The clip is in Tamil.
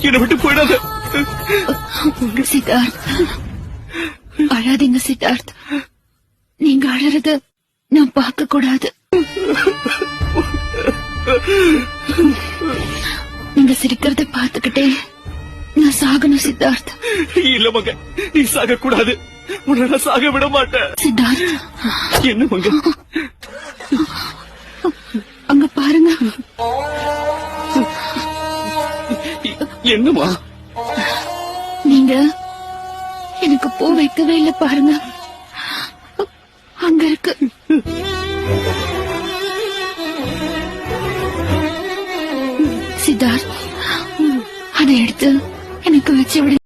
என்னை விட்டு போயிடாத சித்தார்த். அழாதீங்க சித்தார்த். நீங்க அழறத நான் பார்க்க கூடாது. நீங்க சிரிக்கிறத பார்த்துக்கிட்டே நான் சாகணும் சித்தார்த். இல்ல மங்க, நீ சாக கூடாது. உன்னை நான் சாக விட மாட்டேன். சித்தார்த், என்ன மங்க? அங்க பாருங்க. என்னமா? நீங்க எனக்கு பூ வைக்கவே இல்ல பாருங்க. அங்க இருக்கு. சித்தார்த், அதை எடுத்து எனக்கு வச்சு விடு.